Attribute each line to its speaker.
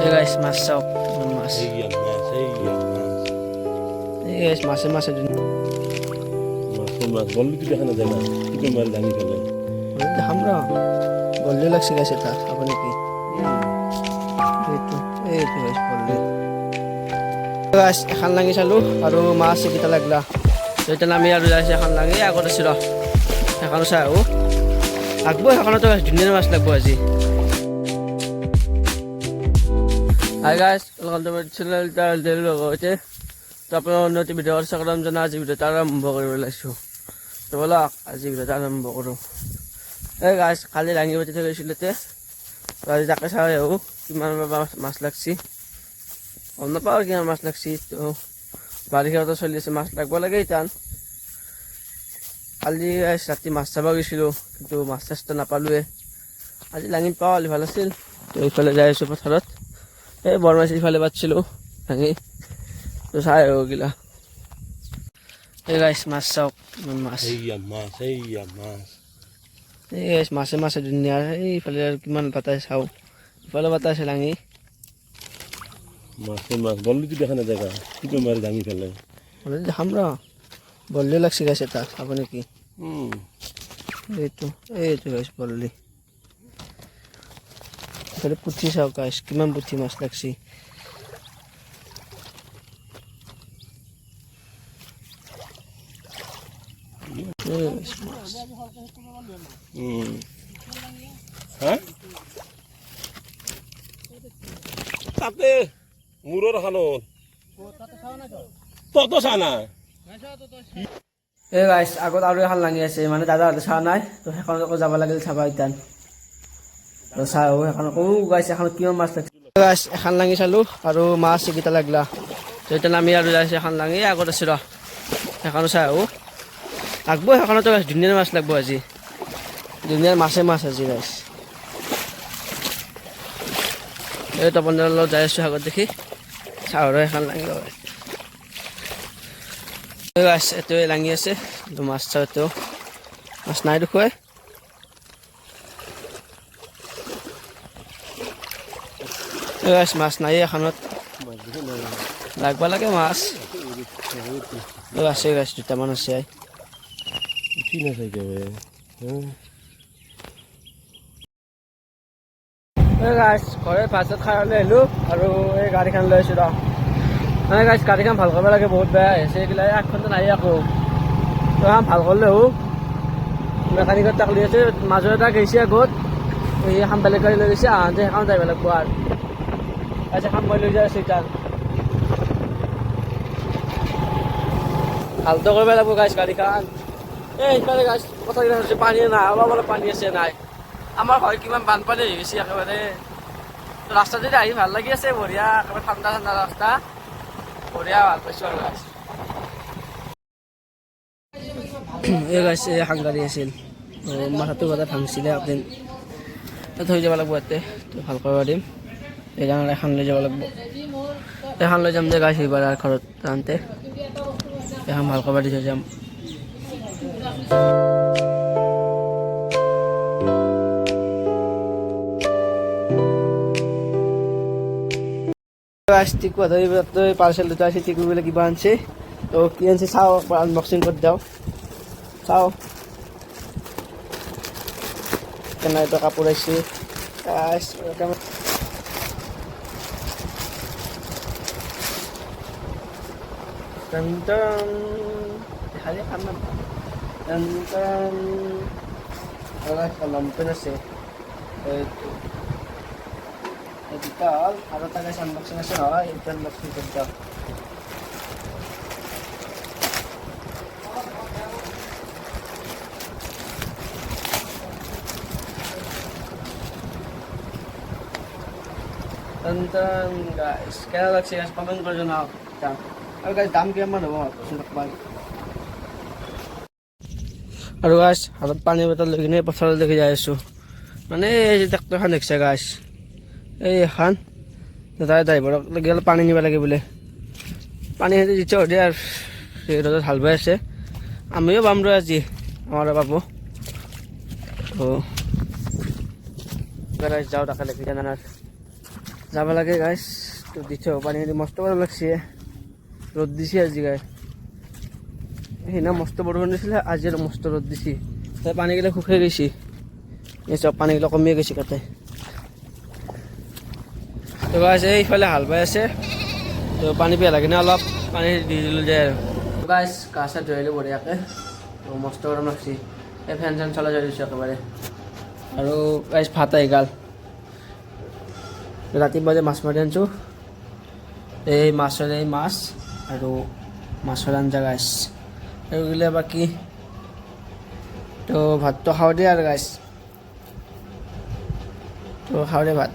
Speaker 1: Hey guys, masak mas.
Speaker 2: Iya mas, iya mas.
Speaker 1: Hey guys, মাছে দিন।
Speaker 2: মাছ বললি তো দেখা না যায় না, কি মাছ দামি ফেলে।
Speaker 1: আমরা বললে লাগছে গাছ এটা খাবো নাকি? এই তো গাছ বললে। গাছ এখন লাঙি চালো আৰু মাছ কেইটা লাগলা। এতিয়া নামি আৰু যাইছে এখন লাঙি আগত আছে ৰ। এখন চাই আহো। আগব এখনতো ধুনীয়া মাছ লাগব আজি। Hi guys, welcome to my channel daily blog হইতে। তো আপনারা উন্নতি ভিডিও স্বাগতম জানাই আজি ভিডিওটা আৰম্ভ কৰিব ওলাইছো। তো বলক আজি ভিডিওটা আৰম্ভ কৰোঁ। এই গাইস কালি লাঙি পাতি থৈ গৈছিলোঁ তে। আজি তাকে চাই আহো কিমান মাছ লাগছি। গম নাপাওঁ কিমান মাছ লাগছি। তো বাৰিষাতো চলি আছে, মাছ লাগব লাগে ইতান। কালি ৰাতি মাছ চাব গৈছিলোঁ কিন্তু মাছ চাছটো নাপালোৱে। আজি লাঙিত পাওঁ হ'লে ভাল আছিল। তো এইফালে যাই আছোঁ পথাৰত। এই বৰমাছ ইফালে পাতিছিলোঁ লাঙি। তো চাই আহো গিলা। এই গাইছ মাছ চাওক কিমান মাছ।
Speaker 2: iya mas, iya mas.
Speaker 1: এই গাইছ মাছে ধুনীয়া। এইফালে আৰু কিমান পাতাই চাওঁ। ইফালে পাতাইছে লাঙি।
Speaker 2: মাছ বললি তো দেখা না যায় না, কি মাছ দামি ফেলে।
Speaker 1: দেখাম ৰ বললে লাগছে গাছ এটা খাব নেকি? এইটো গাছ বললি। ইফালে পুঠি চাওক গাছ কিমান পুঠি মাছ লাগছি।
Speaker 2: হ্যাঁ তাতে মূৰৰ খানত তত চা না।
Speaker 1: এই গাইছ আগত আৰু এখন লাঙি আছে, মানে দাদাহঁতে চোৱা নাই। তো সেইখনত আকৌ যাব লাগিল চাবা ইতান। তো চাই আহো সেইখন আকৌ গাইছ এখনত কিমান মাছ লাগিছে। গাইছ এখন লাঙি চালো আৰু মাছ এইকেইটা লাগলা। তো এতিয়া নামি আৰু যাইছে এখন লাঙি আগত আছে ৰ। সেইখনো চাই আহো। আগব সেইখনতো ধুনীয়া মাছ লাগব আজি। ধুনীয়া মাছ আজি গাইছ। এই তপনৰ লগত যাই আছোঁ আগত দেখি চাওঁ ৰ এখন লাঙি লগাই। গাছ এইটোৱে লাঙি আছে কিন্তু মাছ চাওঁ এইটো মাছ নাই দেখুৱাই। গাছ মাছ নাই এখনত লাগব লাগে মাছ। আছে গাছ দুটামান আছে।
Speaker 2: কি না চাই যাবে।
Speaker 1: গাছ ঘৰে ভাত চাত খাই ওলাই আহিলোঁ আৰু এই গাড়ীখন লৈ আছোঁ ৰ। মানে গাছ গাড়ীখন ভাল কৰিব লাগে, বহুত বেয়া হৈছে এইগিলা। আগখনতো নাই আকৌ। তো এখন ভাল কৰিলে হো মেকানিকত তাক লৈ আছে। মাজৰ এটা গৈছে আগত, এই এখন বেলেগ গাড়ী লৈ গৈছে। আহোঁতে সেইখন যাব লাগিব আৰু এখন মই লৈ যাই আছোঁ এতিয়া। ভালটো কৰিব লাগিব গাছ গাড়ীখন। এই সিফালে গাছ পথাৰকেইটা হৈছে পানী নাই, অলপ অলপ পানী আছে নাই। আমাৰ হয় কিমান বানপানী হৈ গৈছে একেবাৰে। ৰাস্তাটোত আহি ভাল লাগি আছে, বঢ়িয়া একেবাৰে ঠাণ্ডা ঠাণ্ডা ৰাস্তা, বঢ়িয়া ভাল পাইছোঁ আৰু গাছ। এই গাছ এখন গাড়ী আছিল, মাথাটো গোটেই ভাঙিছিলে একদিন। তাত থৈ যাব লাগিব ইয়াতে, ভাল কৰিব দিম। এইকাৰণে এখন লৈ যাব লাগিব। এখন লৈ যাম যে গাছ এইবাৰ ঘৰত যাওঁতে এখন ভাল কৰিব দি থৈ যাম। টিকু পাৰ্চেল দুটা আছে, টিকু বোলে কিবা আনছে। তো কি আনছে চাওঁ, আনবক্সিং কৰি দিওঁ চাওঁ কেনে। এটা কাপোৰ আহিছে লম্পেন আছে। দুটা হ'ল আৰু এটা গাছ আনবক্সিং আছে নহয়, এইটো আনবক্সিং কৰি দিওঁ। গাইছ কেনে লাগছে গাছ কমেণ্ট কৰি জনাওক। আৰু গাছ দাম কিমান হ'ব আৰু গাছ হাতত পানী বটল লৈ কিনে পথাৰত দেখি যাই আছোঁ। মানে এই যে ট্ৰেক্টৰখন দেখিছে গাছ, এই এখন তাই ড্ৰাইভাৰক লাগি অলপ পানী নিব লাগে বোলে। পানী দিছে সদায় আৰু ৰ'দত হাল বাই আছে। আমিও পাম ৰ আজি, আমাৰো পাব। যাওঁ তাকে লাগি জানাৰ যাব লাগে গাইছ তো দিছে পানীখিনি মস্ত গৰম লাগছে ৰ'দ দিছে আজি গাই সেইদিনা মস্ত বৰষুণ দিছিলে আজি আৰু মস্ত ৰ'দ দিছে পানীগিলা শুকাই গৈছে এই চব পানীগিলা কমিয়ে গৈছে তাতে তো গাইছ এইফালে হাল বাই আছে তো পানী পেলাই কিনে অলপ পানী দি দিলোঁ যায় আৰু গাইছ গা চা ধুই আহিলোঁ বঢ়িয়াকৈ তো মস্ত গৰম লাগছে এই ফেন চেন চলাই থৈ দিছোঁ একেবাৰে আৰু গাইছ ভাত আহি গ'ল ৰাতিপুৱা যে মাছ মাৰি আনিছোঁ এই মাছ আৰু মাছৰ আঞ্জা গাইছ এইগিলা বাকী তো ভাতটো খাওঁ দে আৰু গাইছ তো খাওঁ দে ভাত